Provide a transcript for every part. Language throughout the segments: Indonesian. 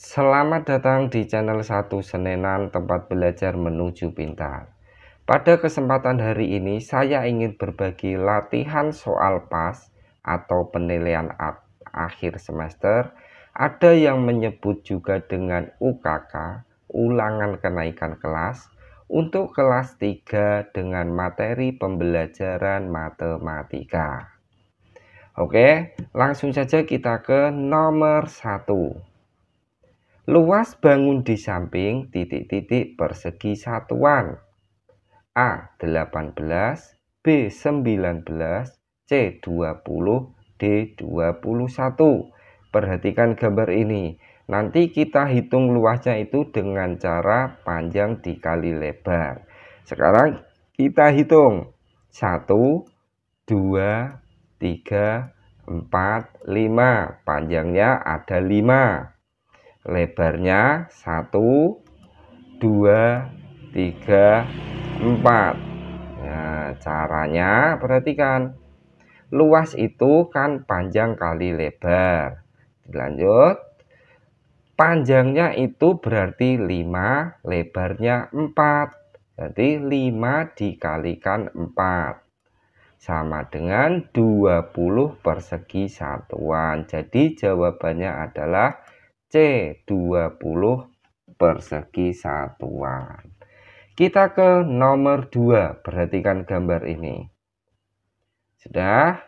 Selamat datang di channel 1 Senenan, tempat belajar menuju pintar. Pada kesempatan hari ini saya ingin berbagi latihan soal PAS atau penilaian akhir semester. Ada yang menyebut juga dengan UKK, ulangan kenaikan kelas, untuk kelas 3 dengan materi pembelajaran matematika. Oke, langsung saja kita ke nomor 1. Luas bangun di samping titik-titik persegi satuan. A 18, B 19, C 20, D 21. Perhatikan gambar ini. Nanti kita hitung luasnya itu dengan cara panjang dikali lebar. Sekarang kita hitung. 1, 2, 3, 4, 5. Panjangnya ada 5. Lebarnya 1, 2, 3, 4. Nah, caranya perhatikan. Luas itu kan panjang kali lebar. Lanjut. Panjangnya itu berarti 5, lebarnya 4. Jadi 5 dikalikan 4. Sama dengan 20 persegi satuan. Jadi jawabannya adalah C 20 persegi satuan. Kita ke nomor 2. Perhatikan gambar ini. Sudah?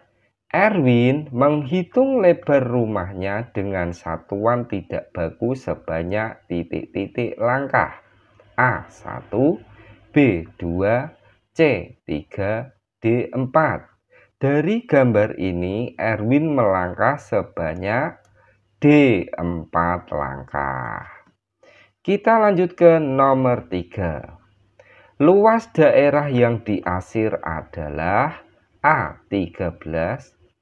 Erwin menghitung lebar rumahnya dengan satuan tidak baku sebanyak titik-titik langkah. A 1, B 2, C 3, D 4. Dari gambar ini Erwin melangkah sebanyak D4 langkah. Kita lanjut ke nomor 3. Luas daerah yang diasir adalah A 13,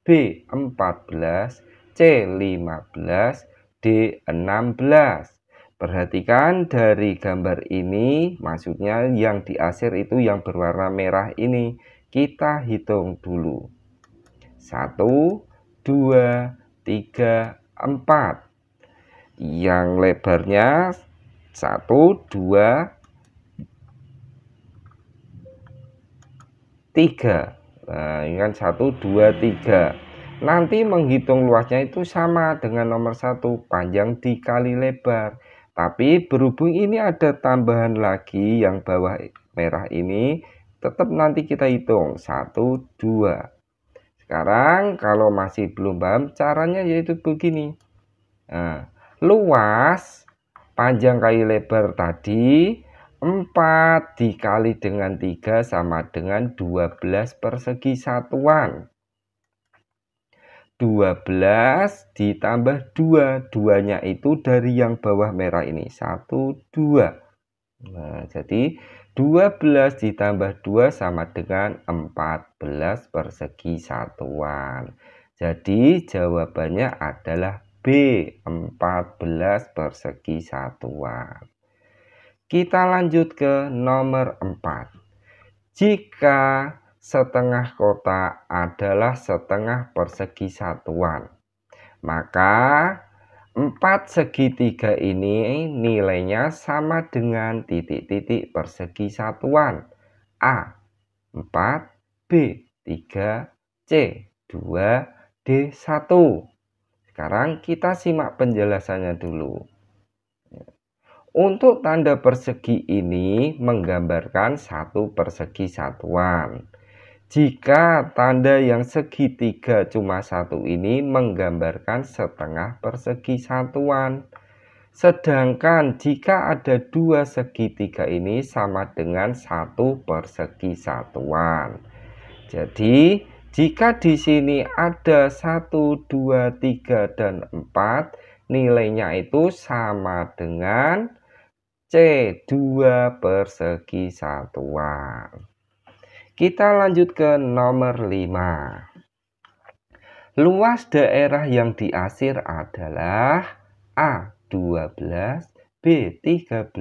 B 14, C 15, D 16. Perhatikan dari gambar ini, maksudnya yang diasir itu yang berwarna merah ini. Kita hitung dulu. 1, 2, 3, 4. Yang lebarnya 1, 2, 3. Nah, ini kan 1, 2, 3. Nanti menghitung luasnya itu sama dengan nomor 1, panjang dikali lebar. Tapi berhubung ini ada tambahan lagi yang bawah merah ini, tetap nanti kita hitung 1, 2. Sekarang kalau masih belum paham caranya yaitu begini. Nah, luas panjang kali lebar tadi 4 dikali dengan 3 sama dengan 12 persegi satuan. 12 ditambah 2. 2-nya itu dari yang bawah merah ini. 1, 2. Nah, jadi 12 ditambah 2 sama dengan 14 persegi satuan. Jadi jawabannya adalah B 14 persegi satuan. Kita lanjut ke nomor 4. Jika setengah kotak adalah setengah persegi satuan, maka 4 segitiga ini nilainya sama dengan titik-titik persegi satuan. A 4, B 3, C 2, D 1. Sekarang kita simak penjelasannya dulu. Untuk tanda persegi ini menggambarkan satu persegi satuan. Jika tanda yang segitiga cuma satu ini menggambarkan setengah persegi satuan. Sedangkan jika ada dua segitiga ini sama dengan satu persegi satuan. Jadi jika di sini ada 1, 2, 3, dan 4, nilainya itu sama dengan C 2 persegi satuan. Kita lanjut ke nomor 5. Luas daerah yang diasir adalah A 12, B 13,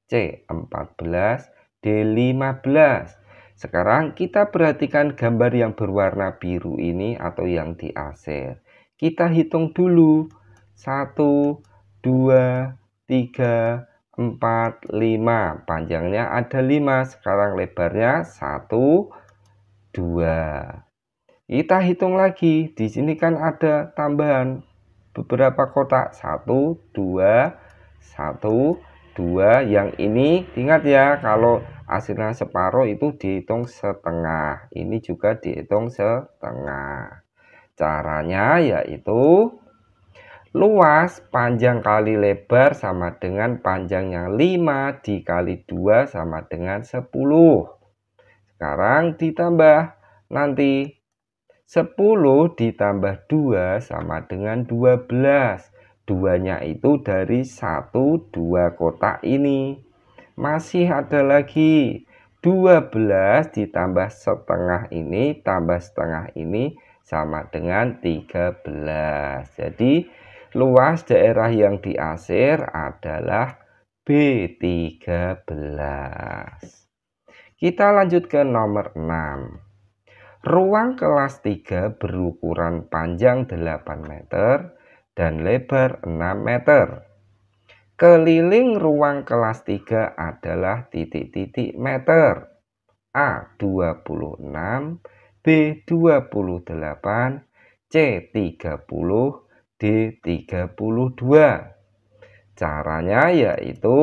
C 14, D 15. Sekarang kita perhatikan gambar yang berwarna biru ini atau yang diasir. Kita hitung dulu. 1, 2, 3, 4, 5. Panjangnya ada 5. Sekarang lebarnya 1, 2. Kita hitung lagi. Di sini kan ada tambahan beberapa kotak. 1, 2, 1, 2. Yang ini ingat ya, kalau hasilnya separuh itu dihitung setengah. Ini juga dihitung setengah. Caranya yaitu luas panjang kali lebar sama dengan panjangnya 5 dikali 2 sama dengan 10. Sekarang ditambah nanti 10 ditambah 2 sama dengan 12. Duanya itu dari 1, 2 kotak ini. Masih ada lagi 12 ditambah setengah ini tambah setengah ini sama dengan 13. Jadi luas daerah yang diasir adalah B13. Kita lanjut ke nomor 6. Ruang kelas 3 berukuran panjang 8 meter dan lebar 6 meter. Keliling ruang kelas 3 adalah titik-titik meter. A 26, B 28, C 30, D 32. Caranya yaitu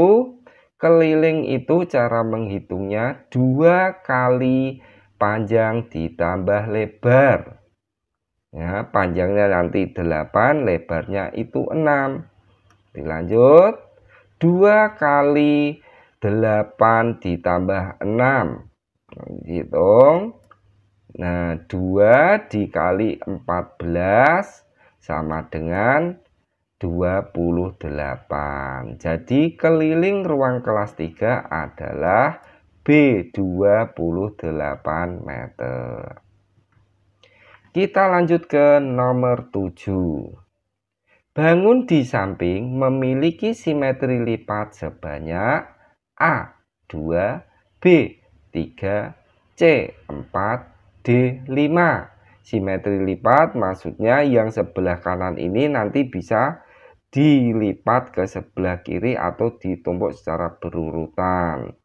keliling itu cara menghitungnya 2 kali panjang ditambah lebar. Ya, panjangnya nanti 8, lebarnya itu 6. Dilanjut, 2 kali 8 ditambah 6. Hitung. Nah, 2 dikali 14 sama dengan 28. Jadi keliling ruang kelas 3 adalah B28 meter. Kita lanjut ke nomor 7. Bangun di samping memiliki simetri lipat sebanyak A 2, B 3, C 4, D 5. Simetri lipat maksudnya yang sebelah kanan ini nanti bisa dilipat ke sebelah kiri atau ditumpuk secara berurutan.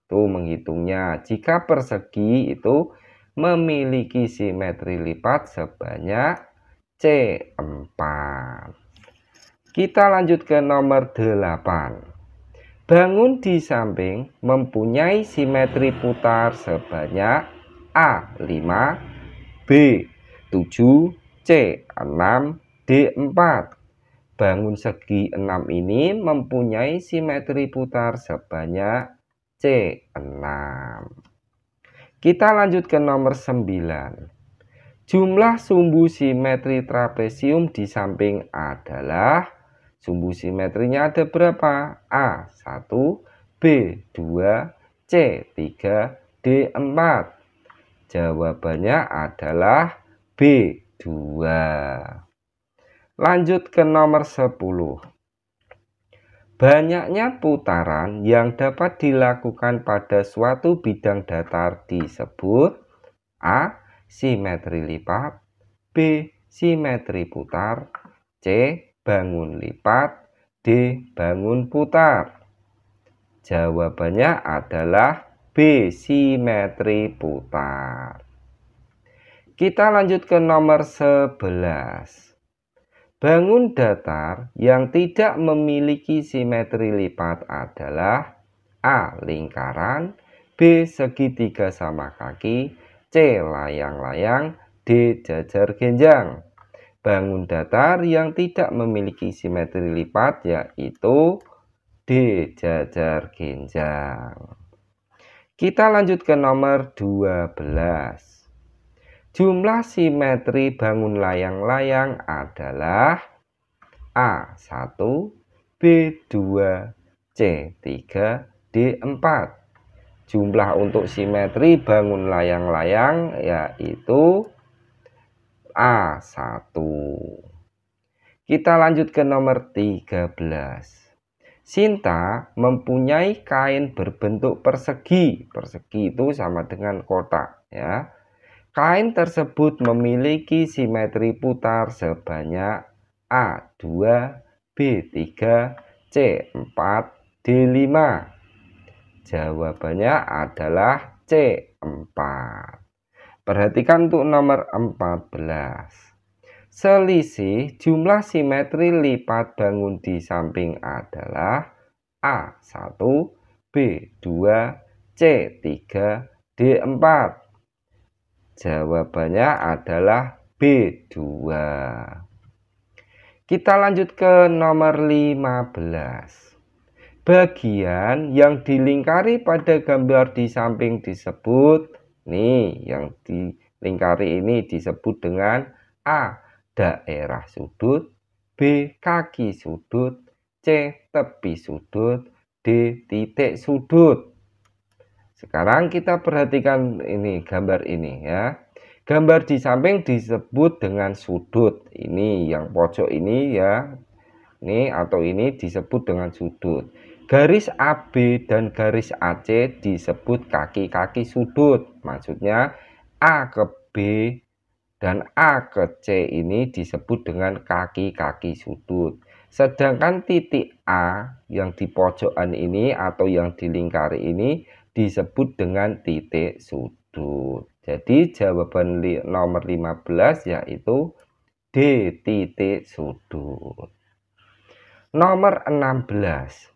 Itu menghitungnya. Jika persegi itu memiliki simetri lipat sebanyak C4. Kita lanjut ke nomor 8. Bangun di samping mempunyai simetri putar sebanyak A5, B7, C6, D4. Bangun segi 6 ini mempunyai simetri putar sebanyak C6. Kita lanjut ke nomor 9. Jumlah sumbu simetri trapesium di samping adalah, sumbu simetrinya ada berapa? A1, B2, C3, D4. Jawabannya adalah B2. Lanjut ke nomor 10. Banyaknya putaran yang dapat dilakukan pada suatu bidang datar disebut A. Simetri lipat, B. Simetri putar, C. Bangun lipat, D. Bangun putar. Jawabannya adalah B. Simetri putar. Kita lanjut ke nomor 11. Bangun datar yang tidak memiliki simetri lipat adalah A. Lingkaran, B. Segitiga sama kaki, C. Layang-layang, D. Jajar genjang. Bangun datar yang tidak memiliki simetri lipat yaitu D. Jajar genjang. Kita lanjut ke nomor 12. Jumlah simetri bangun layang-layang adalah A1, B2, C3, D4. Jumlah untuk simetri bangun layang-layang yaitu A1. Kita lanjut ke nomor 13. Sinta mempunyai kain berbentuk persegi. Persegi itu sama dengan kotak ya. Kain tersebut memiliki simetri putar sebanyak A2, B3, C4, D5. Jawabannya adalah C4. Perhatikan untuk nomor 14. Selisih jumlah simetri lipat bangun di samping adalah A1, B2, C3, D4. Jawabannya adalah B2. Kita lanjut ke nomor 15. Bagian yang dilingkari pada gambar di samping disebut, nih yang dilingkari ini disebut dengan A. Daerah sudut, B. Kaki sudut, C. Tepi sudut, D. Titik sudut. Sekarang kita perhatikan ini gambar ini ya. Gambar di samping disebut dengan sudut. Ini yang pojok ini ya. Ini atau ini disebut dengan sudut. Garis AB dan garis AC disebut kaki-kaki sudut. Maksudnya A ke B dan A ke C ini disebut dengan kaki-kaki sudut. Sedangkan titik A yang di pojokan ini atau yang dilingkari ini disebut dengan titik sudut. Jadi jawaban nomor 15 yaitu D, titik sudut. Nomor 16.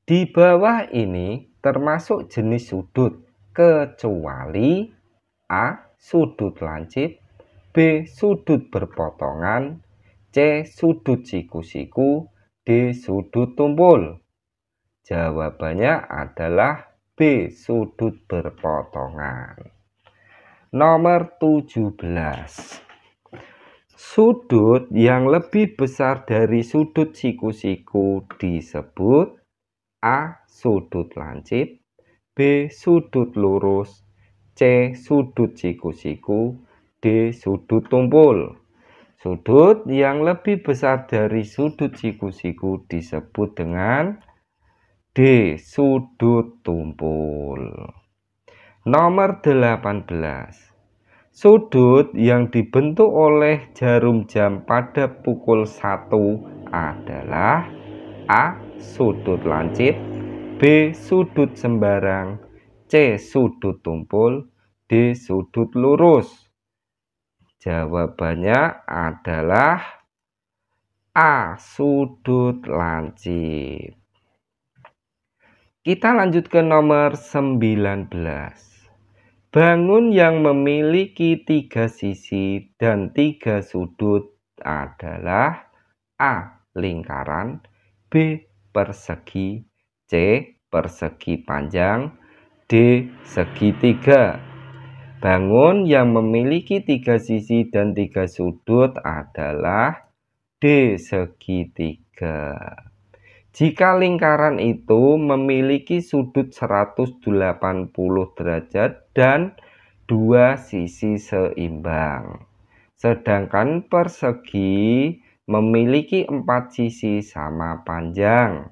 Di bawah ini termasuk jenis sudut kecuali A. Sudut lancip, B. Sudut berpotongan, C. Sudut siku-siku, D. Sudut tumpul. Jawabannya adalah B. Sudut berpotongan. Nomor 17. Sudut yang lebih besar dari sudut siku-siku disebut A. Sudut lancip, B. Sudut lurus, C. Sudut siku-siku, D. Sudut tumpul. Sudut yang lebih besar dari sudut siku-siku disebut dengan D. Sudut tumpul. Nomor 18. Sudut yang dibentuk oleh jarum jam pada pukul 1 adalah A. Sudut lancip, B. Sudut sembarang, C. Sudut tumpul, D. Sudut lurus. Jawabannya adalah A. Sudut lancip. Kita lanjut ke nomor 19. Bangun yang memiliki 3 sisi dan 3 sudut adalah A. Lingkaran, B. Persegi, C. Persegi panjang, D. Segitiga. Bangun yang memiliki 3 sisi dan 3 sudut adalah D. Segitiga. Jika lingkaran itu memiliki sudut 180 derajat dan 2 sisi seimbang, sedangkan persegi memiliki 4 sisi sama panjang.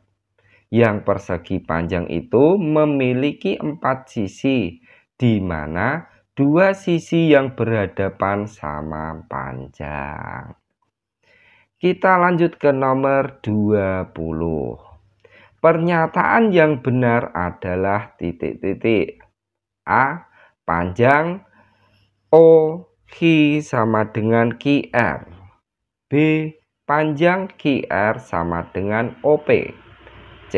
Yang persegi panjang itu memiliki 4 sisi, di mana 2 sisi yang berhadapan sama panjang. Kita lanjut ke nomor 20. Pernyataan yang benar adalah titik-titik. A. Panjang OQ sama dengan QR. B. Panjang QR sama dengan OP. C.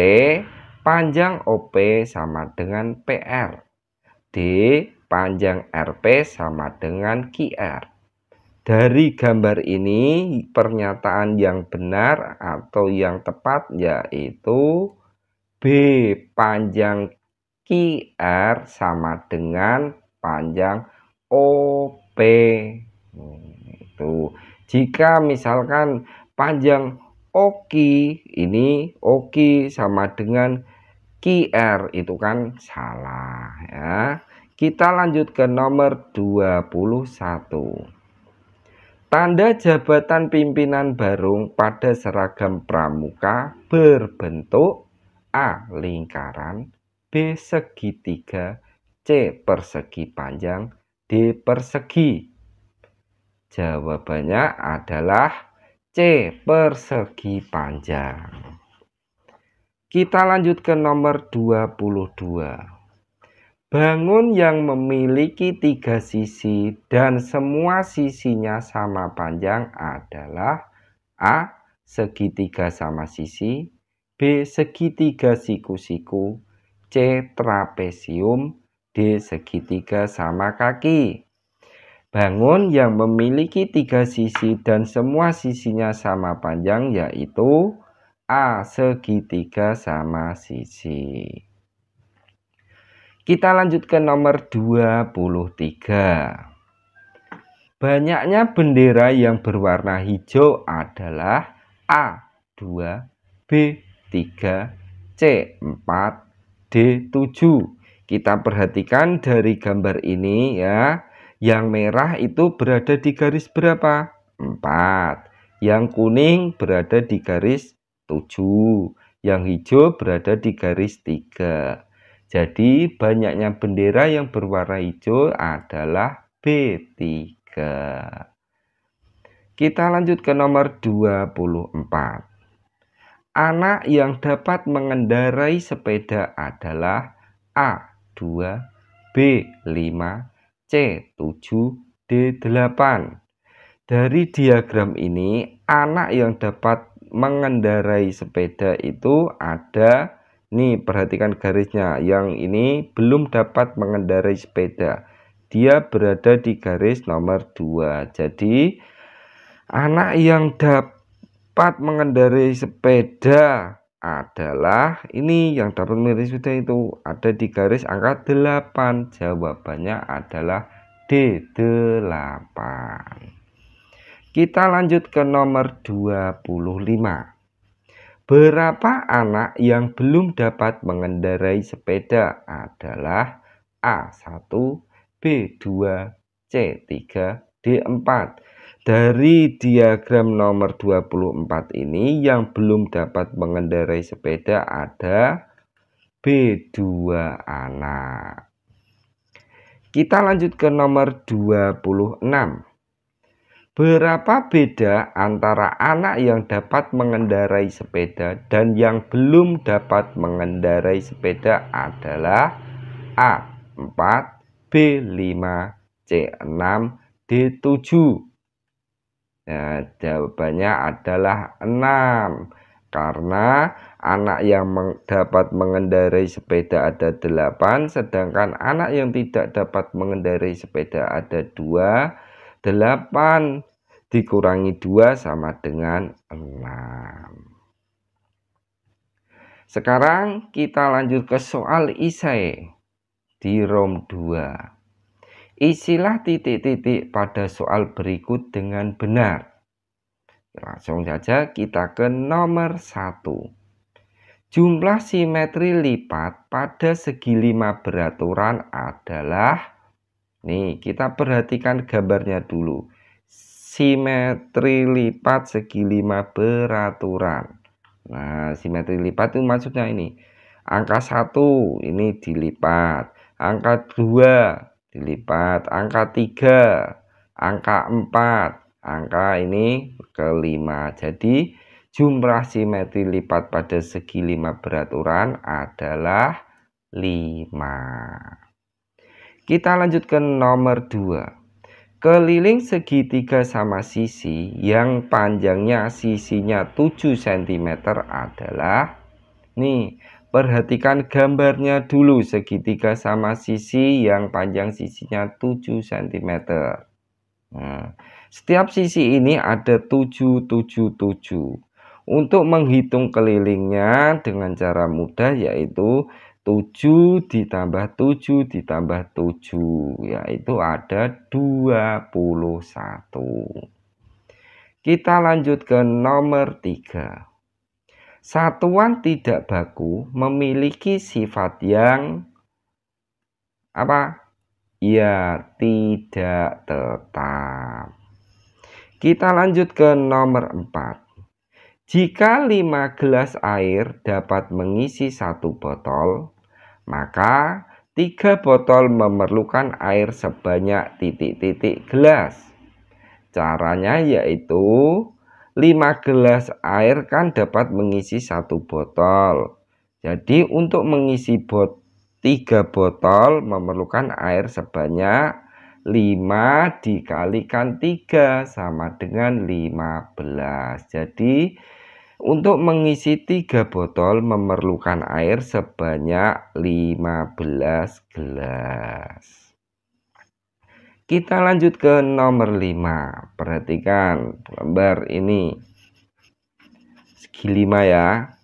Panjang OP sama dengan PR. D. Panjang RP sama dengan QR. Dari gambar ini pernyataan yang benar atau yang tepat yaitu B. Panjang QR sama dengan panjang OP. Itu. Jika misalkan panjang OKI ini OKI sama dengan QR itu kan salah ya. Kita lanjut ke nomor 21. Tanda jabatan pimpinan Barung pada seragam pramuka berbentuk A. Lingkaran, B. Segitiga, C. Persegi panjang, D. Persegi. Jawabannya adalah C. Persegi panjang. Kita lanjut ke nomor 22. Bangun yang memiliki 3 sisi dan semua sisinya sama panjang adalah A. Segitiga sama sisi, B. Segitiga siku-siku, C. Trapesium, D. Segitiga sama kaki. Bangun yang memiliki 3 sisi dan semua sisinya sama panjang yaitu A. Segitiga sama sisi. Kita lanjut ke nomor 23. Banyaknya bendera yang berwarna hijau adalah A. 2, B. 3, C. 4, D. 7. Kita perhatikan dari gambar ini ya. Yang merah itu berada di garis berapa? 4. Yang kuning berada di garis 7. Yang hijau berada di garis 3. Jadi banyaknya bendera yang berwarna hijau adalah B3. Kita lanjut ke nomor 24. Anak yang dapat mengendarai sepeda adalah A. 2, B. 5, C. 7, D. 8. Dari diagram ini, anak yang dapat mengendarai sepeda itu ada. Nih, perhatikan garisnya. Yang ini belum dapat mengendarai sepeda. Dia berada di garis nomor 2. Jadi, anak yang dapat mengendarai sepeda adalah ini yang dapat mengendarai sepeda itu ada di garis angka 8. Jawabannya adalah D. 8. Kita lanjut ke nomor 25. Berapa anak yang belum dapat mengendarai sepeda adalah A. 1, B. 2, C. 3, D. 4. Dari diagram nomor 24 ini yang belum dapat mengendarai sepeda ada B. 2 anak. Kita lanjut ke nomor 26. Berapa beda antara anak yang dapat mengendarai sepeda dan yang belum dapat mengendarai sepeda adalah A. 4, B. 5, C. 6, D. 7. Nah, jawabannya adalah 6. Karena anak yang dapat mengendarai sepeda ada 8, sedangkan anak yang tidak dapat mengendarai sepeda ada 2. 8 dikurangi 2 sama dengan 6. Sekarang kita lanjut ke soal esai di ROM 2. Isilah titik-titik pada soal berikut dengan benar. Langsung saja kita ke nomor 1. Jumlah simetri lipat pada segi 5 beraturan adalah, nih kita perhatikan gambarnya dulu. Simetri lipat segi 5 beraturan. Nah, simetri lipat itu maksudnya ini. Angka 1 ini dilipat. Angka 2 dilipat. Angka 3. Angka 4. Angka ini ke-5. Jadi, jumlah simetri lipat pada segi 5 beraturan adalah 5. Kita lanjut ke nomor 2. Keliling segitiga sama sisi yang panjangnya sisinya 7 cm adalah, nih perhatikan gambarnya dulu, segitiga sama sisi yang panjang sisinya 7 cm. Nah, setiap sisi ini ada 7, 7, 7. Untuk menghitung kelilingnya dengan cara mudah yaitu 7 ditambah 7 ditambah 7, yaitu ada 21. Kita lanjut ke nomor 3. Satuan tidak baku memiliki sifat yang apa? Ya, tidak tetap. Kita lanjut ke nomor 4. Jika 5 gelas air dapat mengisi 1 botol, maka 3 botol memerlukan air sebanyak titik-titik gelas. Caranya yaitu 5 gelas air kan dapat mengisi 1 botol. Jadi untuk mengisi 3 botol memerlukan air sebanyak 5 dikalikan 3 sama dengan 15. Jadi untuk mengisi 3 botol memerlukan air sebanyak 15 gelas. Kita lanjut ke nomor 5. Perhatikan gambar ini. Segi 5 ya.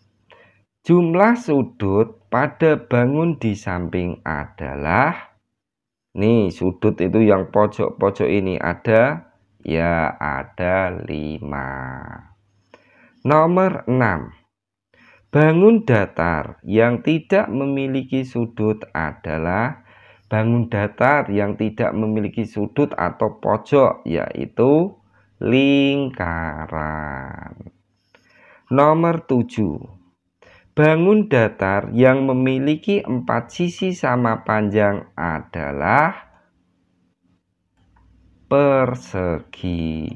Jumlah sudut pada bangun di samping adalah, nih sudut itu yang pojok-pojok ini ada, ya ada 5. Nomor 6. Bangun datar yang tidak memiliki sudut adalah bangun datar yang tidak memiliki sudut atau pojok, yaitu lingkaran. Nomor 7. Bangun datar yang memiliki 4 sisi sama panjang adalah persegi.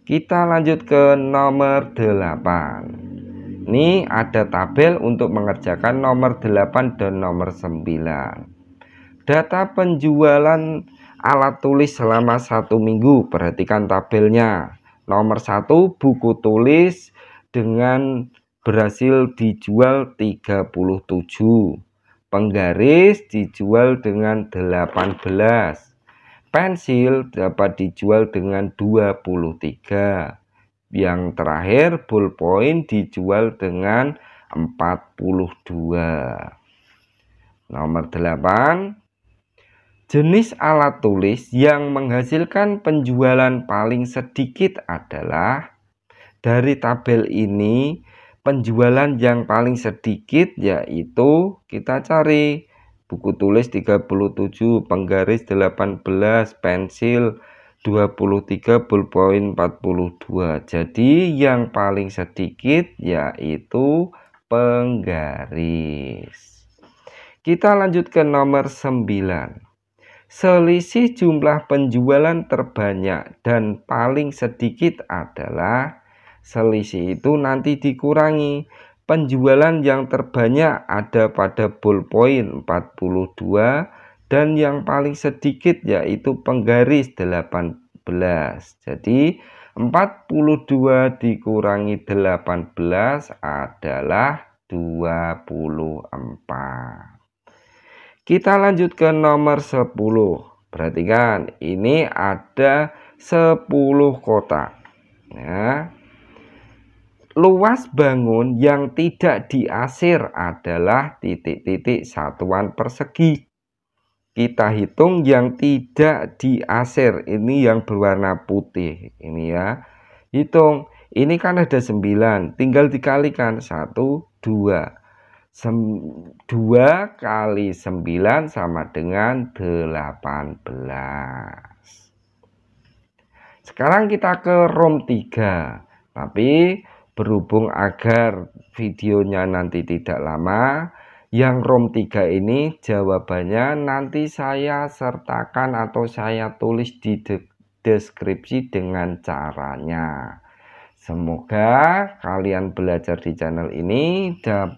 Kita lanjut ke nomor 8. Ini ada tabel untuk mengerjakan nomor 8 dan nomor 9. Data penjualan alat tulis selama 1 minggu. Perhatikan tabelnya. Nomor 1, buku tulis dengan berhasil dijual 37. Penggaris dijual dengan 18. Pensil dapat dijual dengan 23. Yang terakhir, ballpoint dijual dengan 42. Nomor 8. Jenis alat tulis yang menghasilkan penjualan paling sedikit adalah, dari tabel ini penjualan yang paling sedikit yaitu kita cari buku tulis 37, penggaris 18, pensil 23, ballpoint 42. Jadi yang paling sedikit yaitu penggaris. Kita lanjut ke nomor 9. Selisih jumlah penjualan terbanyak dan paling sedikit adalah, selisih itu nanti dikurangi. Penjualan yang terbanyak ada pada ballpoint 42 dan yang paling sedikit yaitu penggaris 18. Jadi 42 dikurangi 18 adalah 24. Kita lanjut ke nomor 10. Perhatikan, ini ada 10 kotak. Ya. Luas bangun yang tidak diasir adalah titik-titik satuan persegi. Kita hitung yang tidak diasir, ini yang berwarna putih. Ini ya. Hitung, ini kan ada 9, tinggal dikalikan 1, 2. 2 kali 9 sama dengan 18. Sekarang kita ke ROM 3. Tapi berhubung agar videonya nanti tidak lama, yang ROM 3 ini jawabannya nanti saya sertakan atau saya tulis di deskripsi dengan caranya. Semoga kalian belajar di channel ini dapat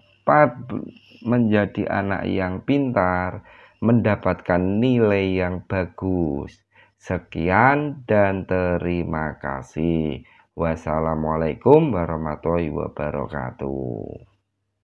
menjadi anak yang pintar, mendapatkan nilai yang bagus. Sekian dan terima kasih. Wassalamualaikum warahmatullahi wabarakatuh.